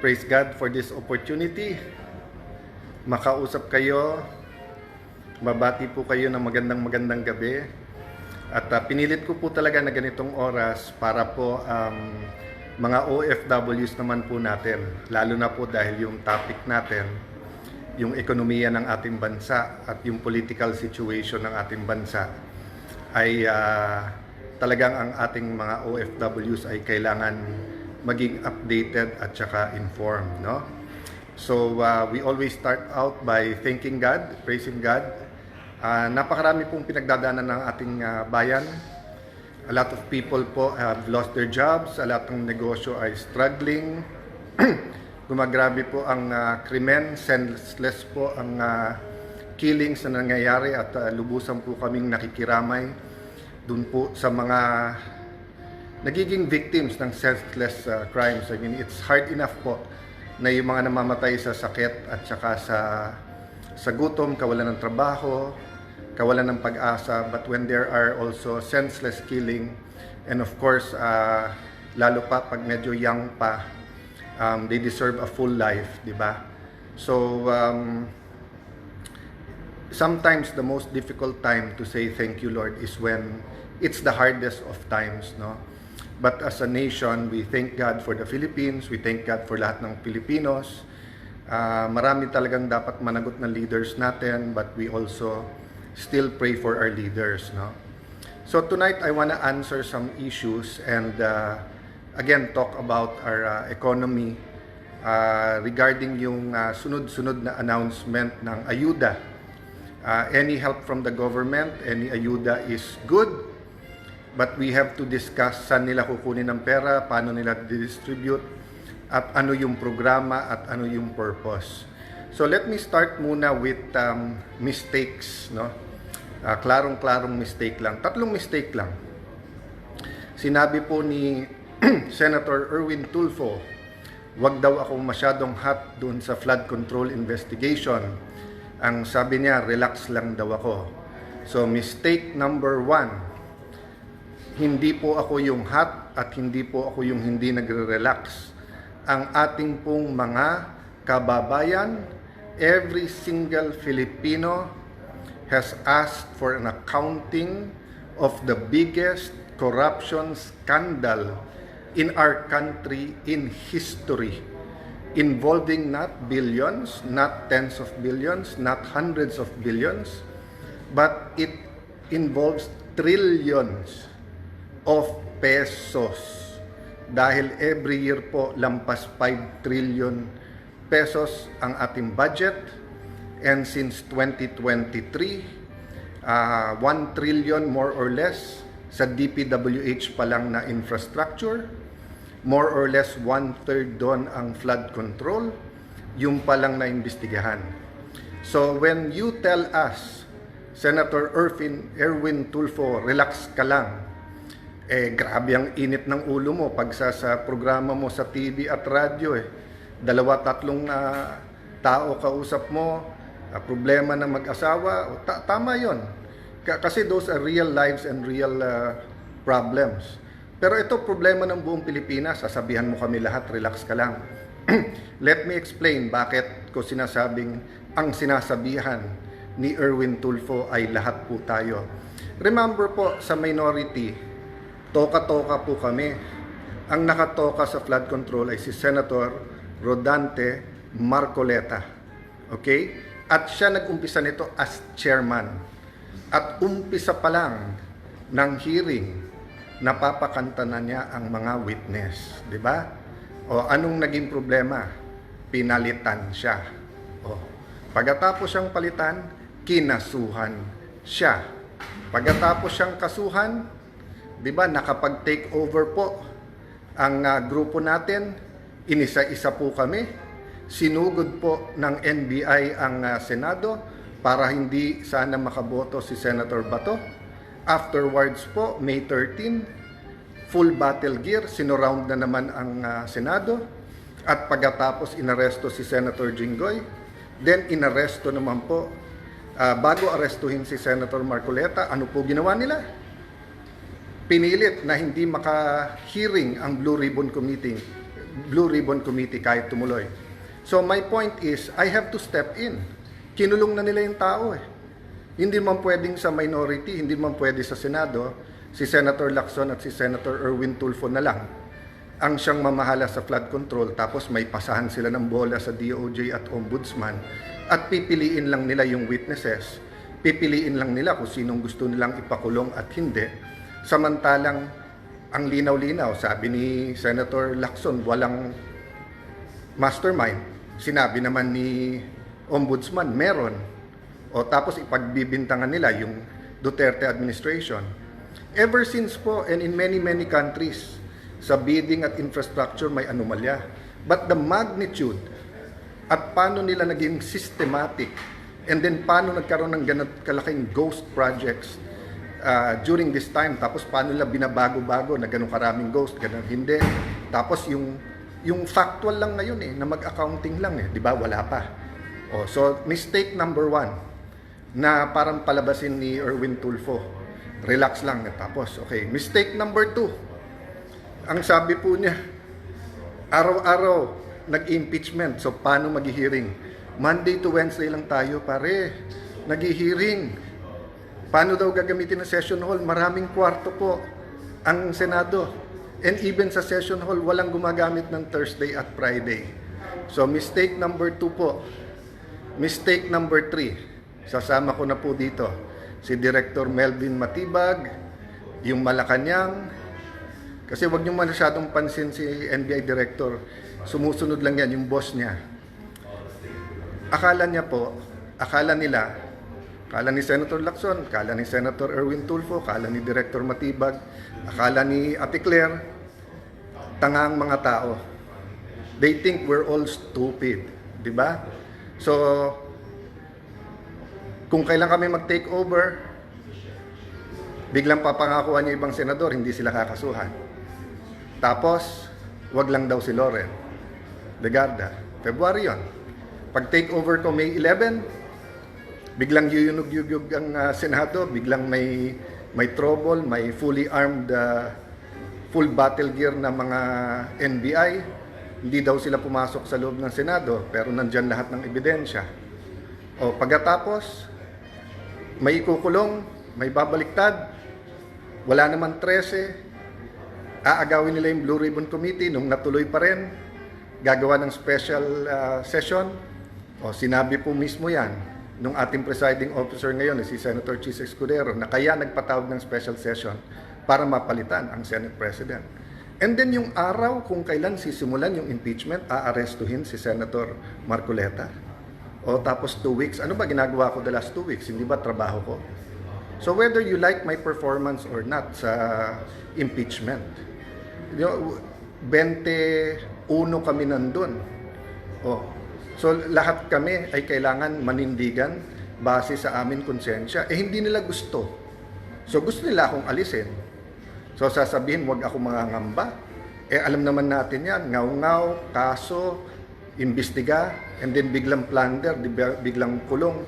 Praise God for this opportunity. Makausap kayo, babati po kayo ng magandang gabi. At pinilit ko po talaga na ganitong oras para po mga OFWs naman po natin, lalo na po dahil yung topic natin, yung ekonomiya ng ating bansa at yung political situation ng ating bansa ay talagang ang ating mga OFWs ay kailangan maging updated at saka informed, no? So we always start out by thanking God, praising God. Napakarami pong pinagdadaanan ng ating bayan. A lot of people po have lost their jobs, a lot ng negosyo ay struggling. Gumagrabe po ang krimen, senseless po ang killings na nangyayari at lubusan po kaming nakikiramay dun po sa mga nagiging victims ng senseless crimes. I mean, it's hard enough po na yung mga namamatay sa sakit at saka sa gutom, kawalan ng trabaho, kawalan ng pag-asa, but when there are also senseless killing, and of course, lalo pa pag medyo young pa, they deserve a full life, di ba? So, sometimes the most difficult time to say thank you, Lord, is when it's the hardest of times, no? But as a nation, we thank God for the Philippines, we thank God for lahat ng Pilipinos. Marami talagang dapat managot na leaders natin, but we also still pray for our leaders, no? So tonight, I want to answer some issues and again, talk about our economy regarding yung sunod-sunod na announcement ng ayuda. Any help from the government, any ayuda is good. But we have to discuss saan nila kukunin ng pera, paano nila distribute, at ano yung programa at ano yung purpose. So let me start muna with mistakes, no? Klarong-klarong mistake lang. Tatlong mistake lang. Sinabi po ni Senator Erwin Tulfo, wag daw ako masyadong hot doon sa flood control investigation. Ang sabi niya, relax lang daw ako. So mistake number 1, hindi po ako yung hot at hindi po ako yung hindi nagre-relax. Ang ating pong mga kababayan, every single Filipino has asked for an accounting of the biggest corruption scandal in our country in history, involving not billions, not tens of billions, not hundreds of billions, but it involves trillions of pesos. Dahil every year po lampas 5 trillion pesos ang ating budget, and since 2023 1 trillion more or less sa DPWH pa lang na infrastructure, more or less 1/3 doon ang flood control, yung pa lang na imbestigahan. So when you tell us, Senator Erwin Tulfo, relax ka lang, grabe ang init ng ulo mo pag sa programa mo sa TV at radyo, 2-3 tao kausap mo, problema ng mag-asawa, tama yon. Kasi those are real lives and real problems. Pero ito problema ng buong Pilipinas, sasabihan mo kami lahat, relax ka lang. Let me explain bakit ko sinasabing ang sinasabihan ni Erwin Tulfo ay lahat po tayo. Remember po, sa minority, toka-toka po kami. Ang nakatoka sa flood control ay si Senator Rodante Marcoleta. Okay? At siya nag-umpisa nito as chairman. At umpisa pa lang ng hearing, napapakanta na niya ang mga witness. Di ba? O anong naging problema? Pinalitan siya. O, pagkatapos siyang palitan, kinasuhan siya. Pagkatapos siyang kasuhan, di ba, nakapag-take over po ang grupo natin, inisa-isa po kami, sinugod po ng NBI ang Senado para hindi sana makaboto si Senator Bato. Afterwards po, May 13, full battle gear, sinoround na naman ang Senado, at pagkatapos inaresto si Senator Jinggoy, then inaresto naman po, bago arestuhin si Senator Marcoleta, ano po ginawa nila? Pinilit na hindi maka-hearing ang Blue Ribbon Committee Blue Ribbon Committee kahit tumuloy. So my point is, I have to step in. Kinulong na nila yung tao eh. Hindi man pwedeng sa minority, hindi man pwede sa Senado, si Senator Lacson at si Senator Erwin Tulfo na lang ang siyang mamahala sa flood control, tapos may pasahan sila ng bola sa DOJ at Ombudsman at pipiliin lang nila yung witnesses, pipiliin lang nila kung sinong gusto nilang ipakulong at hindi. Samantalang ang linaw-linaw, sabi ni Senator Lacson, walang mastermind. Sinabi naman ni Ombudsman, meron. O tapos ipagbibintangan nila yung Duterte administration. Ever since po, and in many countries, sa bidding at infrastructure may anomalya. But the magnitude at paano nila naging systematic and then paano nagkaroon ng ganun kalaking ghost projects during this time, tapos paano nila binabago-bago na ganun karaming ghost, ganun hindi. Tapos yung factual lang ngayon na mag-accounting lang di ba? Wala pa. So mistake number 1 na parang palabasin ni Erwin Tulfo. Relax lang tapos. Okay, mistake number 2. Ang sabi po niya, araw-araw nag-impeachment. So, paano mag-hearing? Monday to Wednesday lang tayo, pare. Nag-hearing. Paano daw gagamitin ng session hall? Maraming kwarto po ang Senado. And even sa session hall, walang gumagamit ng Thursday at Friday. So, mistake number 2 po. Mistake number 3. Sasama ko na po dito. Si Director Melvin Matibag, yung Malacanang. Kasi wag niyo masyadong pansin si NBI Director. Sumusunod lang yan, yung boss niya. Akala ni Senator Lacson, akala ni Senator Erwin Tulfo, akala ni Director Matibag, akala ni Ate Claire, tangang mga tao. They think we're all stupid. Di ba? So, kung kailan kami mag-take over, biglang papangakuan niya ibang senador, hindi sila kakasuhan. Tapos, wag lang daw si Loren Legarda. February yon. Pag take over ko May 11, biglang yuyunog-yugog ang Senado, biglang may trouble, may fully armed, full battle gear na mga NBI. Hindi daw sila pumasok sa loob ng Senado, pero nandyan lahat ng ebidensya. O pagkatapos, may ikukulong, may babaliktad, wala naman 13, aagawin nila yung Blue Ribbon Committee nung natuloy pa rin, gagawa ng special session. Sinabi po mismo yan nung ating presiding officer ngayon, si Senator Chis Escudero, na kaya nagpatawag ng special session para mapalitan ang Senate President. And then yung araw kung kailan sisimulan yung impeachment, aarestuhin si Senator Marcoleta. Tapos 2 weeks. Ano ba ginagawa ko the last 2 weeks? Hindi ba trabaho ko? So whether you like my performance or not sa impeachment, 21 kami nandun. So lahat kami ay kailangan manindigan base sa amin konsensya. Hindi nila gusto. So gusto nila akong alisin. So sasabihin, wag ako mangangamba. Alam naman natin yan, ngaw-ngaw, kaso, imbestiga, and then biglang plunder, biglang kulong.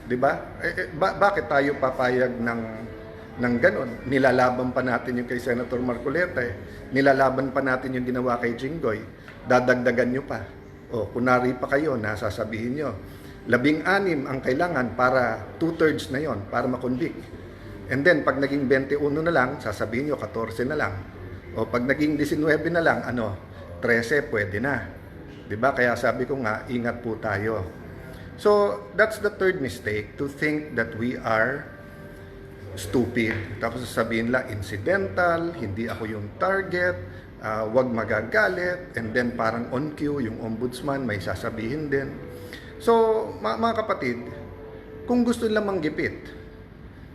Diba? Bakit tayo papayag ng ganon? Nilalaban pa natin yung kay Senator Marcoleta. Nilalaban pa natin yung ginawa kay Jinggoy. Dadagdagan nyo pa. Kunari pa kayo, nasasabihin nyo. 16 ang kailangan para 2/3 na yon para makonvict. And then, pag naging 21 na lang, sasabihin nyo 14 na lang. Pag naging 19 na lang, 13 pwede na. Diba? Kaya sabi ko nga, ingat po tayo. So, that's the third mistake, to think that we are stupid. Tapos sasabihin lang, incidental, hindi ako yung target, wag magagalit, and then parang on cue, yung ombudsman may sasabihin din. So, mga kapatid, kung gusto nilang manggipit,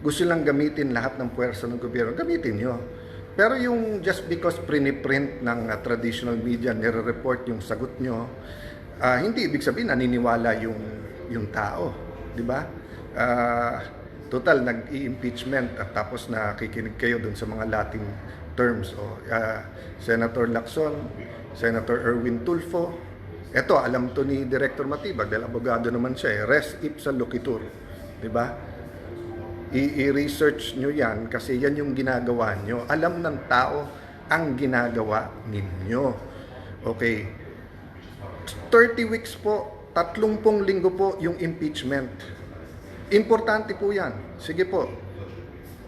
gusto lang gamitin lahat ng puwersa ng gobyerno, gamitin nyo. Pero yung just because print ng traditional media, nire-report yung sagot nyo, hindi ibig sabihin naniniwala yung tao, di ba? Total, nag-i-impeachment at tapos nakikinig kayo dun sa mga Latin terms. Senator Lacson, Senator Erwin Tulfo, eto, alam to ni Director Matibag, dahil abogado naman siya, res ipsa loquitur, di ba? I-research nyo yan kasi yan yung ginagawa nyo. Alam ng tao ang ginagawa ninyo. Okay. 30 weeks po, 30 linggo po yung impeachment. Importante po yan. Sige po.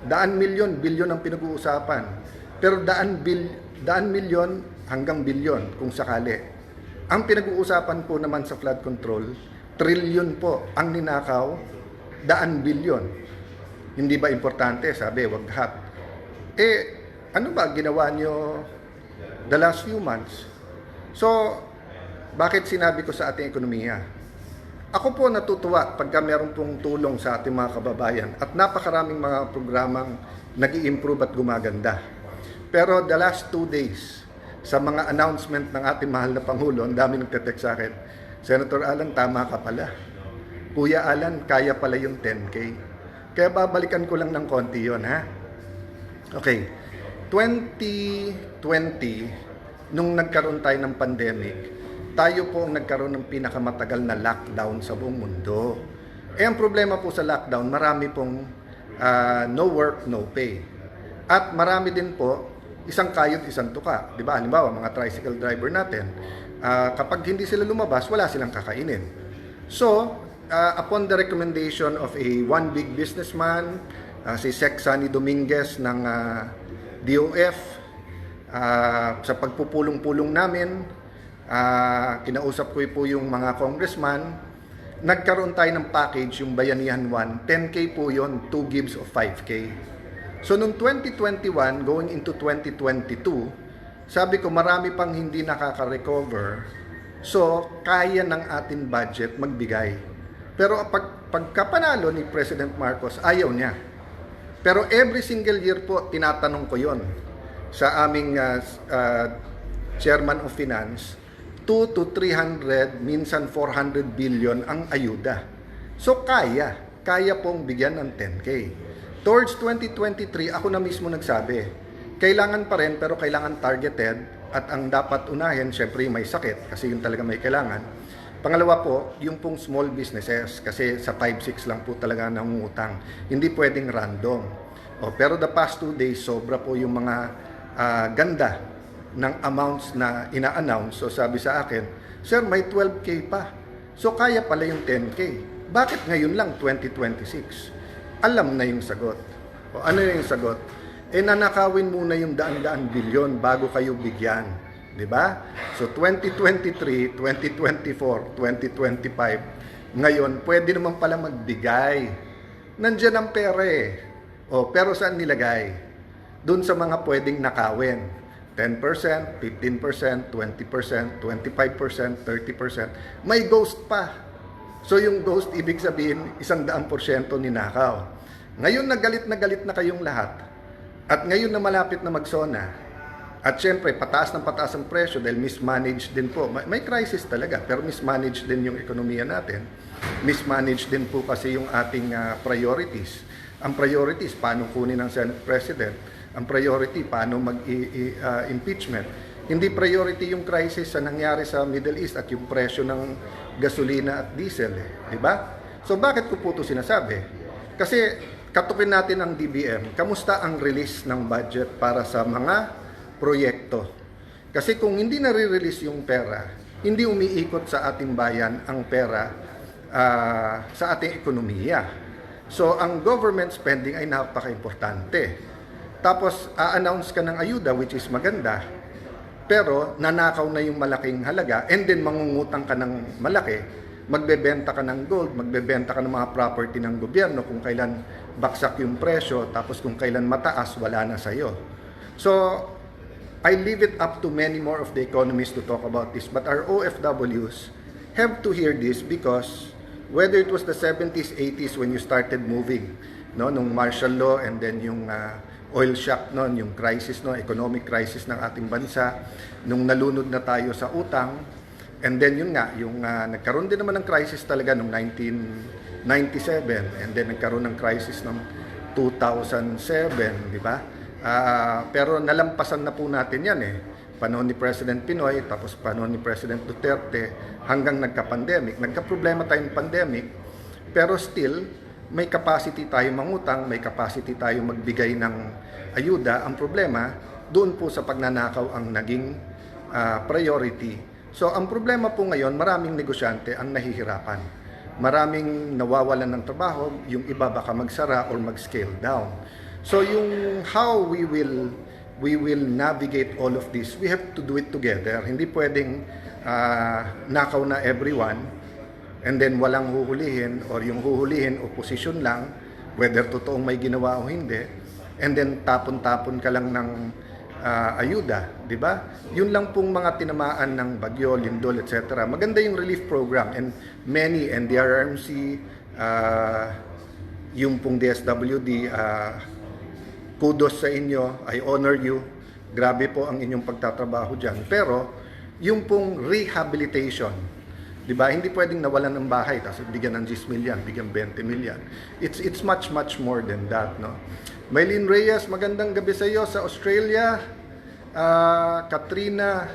Daan milyon, bilyon ang pinag-uusapan. Pero daan milyon hanggang bilyon kung sakali. Ang pinag-uusapan po naman sa flood control, trilyon po ang ninakaw, daan bilyon. Hindi ba importante? Sabi, wag hat. Ano ba ginawa nyo the last few months? So, bakit sinabi ko sa ating ekonomiya? Ako po natutuwa pagka meron pong tulong sa ating mga kababayan at napakaraming mga programang nag-i-improve at gumaganda. Pero the last 2 days, sa mga announcement ng ating mahal na Pangulo, ang dami nagte-text sa akin, Senator Alan, tama ka pala. Kuya Alan, kaya pala yung 10K. Kaya babalikan ko lang ng konti yon, ha? Okay. 2020, nung nagkaroon tayo ng pandemic, tayo po ang nagkaroon ng pinakamatagal na lockdown sa buong mundo. Ang problema po sa lockdown, marami pong no work, no pay. At marami din po, isang kayod, isang tuka. Diba? Halimbawa, mga tricycle driver natin, kapag hindi sila lumabas, wala silang kakainin. So, upon the recommendation of one big businessman, si Sec Sunny Dominguez ng DOF, sa pagpupulong-pulong namin, kinausap ko po yung mga congressman, nagkaroon tayo ng package, yung Bayanihan 1, 10K po yon, 2 gives of 5K. So, noong 2021, going into 2022, sabi ko marami pang hindi nakaka-recover, so kaya ng ating budget magbigay. Pero pagkapanalo ni President Marcos, ayaw niya. Pero every single year po, tinatanong ko yon sa aming Chairman of Finance, 2 to 300, minsan 400 billion ang ayuda. So kaya pong bigyan ng 10K. Towards 2023, ako na mismo nagsabi, kailangan pa rin pero kailangan targeted at ang dapat unahin, syempre may sakit kasi yun talaga may kailangan. Pangalawa po, yung pong small businesses kasi sa 5-6 lang po talaga nangungutang. Hindi pwedeng random. Pero the past 2 days, sobra po yung mga ganda ng amounts na ina-announce. So sabi sa akin, Sir, may 12K pa. So kaya pala yung 10K. Bakit ngayon lang 2026? Alam na yung sagot. Ano yung sagot? Nanakawin muna yung daan-daan bilyon bago kayo bigyan. Diba? So 2023, 2024, 2025, ngayon pwede naman pala magbigay. Nandiyan ang pera eh. Pero saan nilagay? Doon sa mga pwedeng nakawin. 10%, 15%, 20%, 25%, 30%. May ghost pa. So yung ghost, ibig sabihin, 100% ninakaw. Ngayon na galit na kayong lahat. At ngayon na malapit na magsona. At syempre, pataas ang presyo dahil mismanaged din po. May crisis talaga, pero mismanaged din yung ekonomiya natin. Mismanaged din po kasi yung ating priorities. Ang priorities, paano kunin ng Senate President? Ang priority, paano mag-impeachment? Hindi priority yung crisis na nangyari sa Middle East at yung presyo ng gasolina at diesel. Diba? So bakit ko po ito sinasabi? Kasi katukin natin ang DBM. Kamusta ang release ng budget para sa mga proyekto? Kasi kung hindi nare-release yung pera, hindi umiikot sa ating bayan ang pera sa ating ekonomiya. So, ang government spending ay napaka-importante. Tapos, a-announce ka ng ayuda, which is maganda, pero nanakaw na yung malaking halaga, and then mangungutang ka ng malaki, magbebenta ka ng gold, magbebenta ka ng mga property ng gobyerno kung kailan baksak yung presyo, tapos kung kailan mataas, wala na sa'yo. So, I leave it up to many more of the economists to talk about this, but our OFWs have to hear this because whether it was the 70s, 80s when you started moving, no, nung martial law and then yung oil shock noon, yung crisis no, economic crisis ng ating bansa, nung nalunod na tayo sa utang, and then yun nga, yung nagkaroon din naman ng crisis talaga nung 1997 and then nagkaroon ng crisis ng 2007, di ba? Pero nalampasan na po natin yan eh. Panahon ni President Pinoy, tapos panahon ni President Duterte, hanggang nagka-pandemic. Nagka-problema tayong pandemic, pero still, may capacity tayo mangutang, may capacity tayo magbigay ng ayuda. Ang problema, doon po sa pagnanakaw ang naging priority. So ang problema po ngayon, maraming negosyante ang nahihirapan. Maraming nawawalan ng trabaho, yung iba baka magsara or mag-scale down. So yung how we will navigate all of this, we have to do it together. Hindi pwedeng nakaw na everyone and then walang huhulihin, or yung huhulihin opposition lang, whether totoong may ginawa o hindi, and then tapon-tapon ka lang ng ayuda, di ba? Yun lang pong mga tinamaan ng bagyo, lindol, etc. Maganda yung relief program, and many, NDRRMC, yung pong DSWD, kudos sa inyo, I honor you. Grabe po ang inyong pagtatrabaho dyan. Pero, yung pong rehabilitation, di ba? Hindi pwedeng nawalan ng bahay, tapos bigyan ng 10 million, bigyan 20 million. It's much more than that, no? Maylene Reyes, magandang gabi sa iyo sa Australia. Katrina,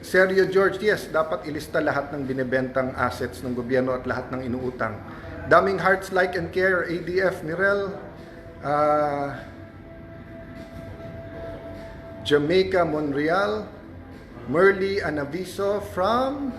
Sergio George, yes, dapat ilista lahat ng binibentang assets ng gobyerno at lahat ng inuutang. Daming Hearts Like and Care, ADF, Mirel, Jamaica, Montreal, Merly Anaviso from,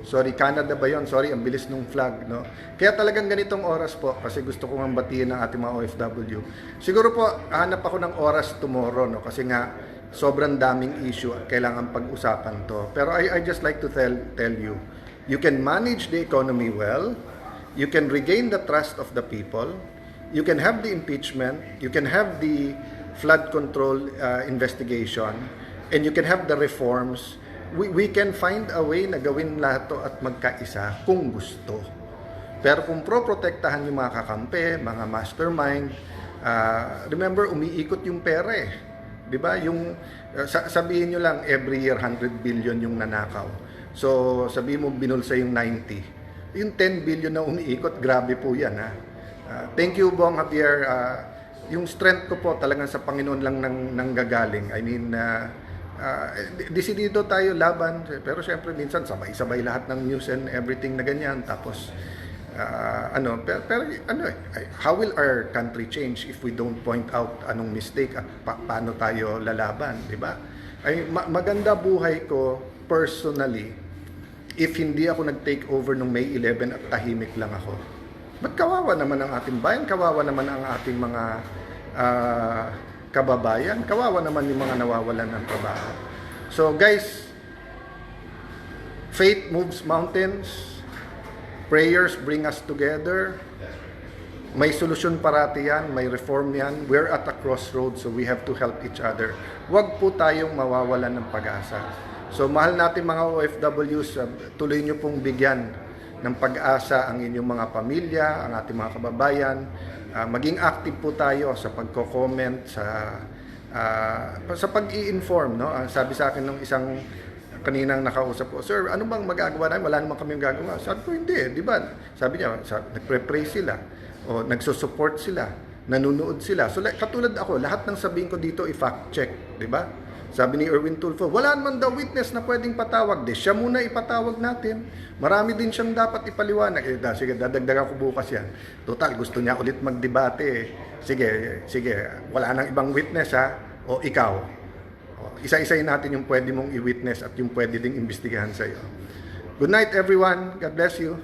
sorry, Canada ba yun? Sorry, ang bilis nung flag, no? Kaya talagang ganitong oras po, kasi gusto kong batiin ng ating mga OFW. Siguro po, hanap ako ng oras tomorrow, no? Kasi nga, sobrang daming issue at kailangan pag-usapan to. Pero I just like to tell you, you can manage the economy well, you can regain the trust of the people, you can have the impeachment, you can have the flood control investigation, and you can have the reforms. We can find a way na gawin lahat to at magkaisa kung gusto. Pero kung pro-protektahan yung mga kakampi, mga mastermind, remember, umiikot yung pera eh. Di ba? Yung, sabihin nyo lang, every year 100 billion yung nanakaw. So, sabihin mo binulsa yung 90. Yung 10 billion na umiikot, grabe po yan. Ha? Thank you, Bong Javier. Yung strength ko po talagang sa Panginoon lang nang gagaling. I mean, desidido tayo laban, pero syempre minsan sabay-sabay lahat ng news and everything na ganyan. Tapos, how will our country change if we don't point out anong mistake at paano tayo lalaban, di ba? Ay, maganda buhay ko personally if hindi ako nag-take over nung May 11 at tahimik lang ako. Ba't kawawa naman ang ating bayan? Kawawa naman ang ating mga kababayan? Kawawa naman yung mga nawawalan ng trabaho. So guys, faith moves mountains. Prayers bring us together. May solusyon parati yan, may reform yan. We're at a crossroads, so we have to help each other. Huwag po tayong mawawalan ng pag-asa. So mahal natin mga OFWs, tuloy nyo pong bigyan ng pag-asa ang inyong mga pamilya, ang ating mga kababayan. Maging active po tayo sa pagko-comment, sa pag-i-inform. No? Sabi sa akin ng isang kaninang nakausap ko, "Sir, ano bang magagawa namin? Wala naman kami magagawa." Sabi ko, hindi, di ba? Sabi niya, nagpre-pray sila, o nagsusupport sila, nanunood sila. So, katulad ako, lahat ng sabihin ko dito, i-fact check, di ba? Sabi ni Erwin Tulfo, wala naman daw witness na pwedeng patawag. Siya muna ipatawag natin. Marami din siyang dapat ipaliwanag. Sige, dadagdagan ko bukas yan. Total, gusto niya ulit magdebate. Sige, wala nang ibang witness ha, o ikaw. Isa-isayin natin yung pwede mong i-witness at yung pwede ding imbestigahan sa iyo. Good night everyone. God bless you.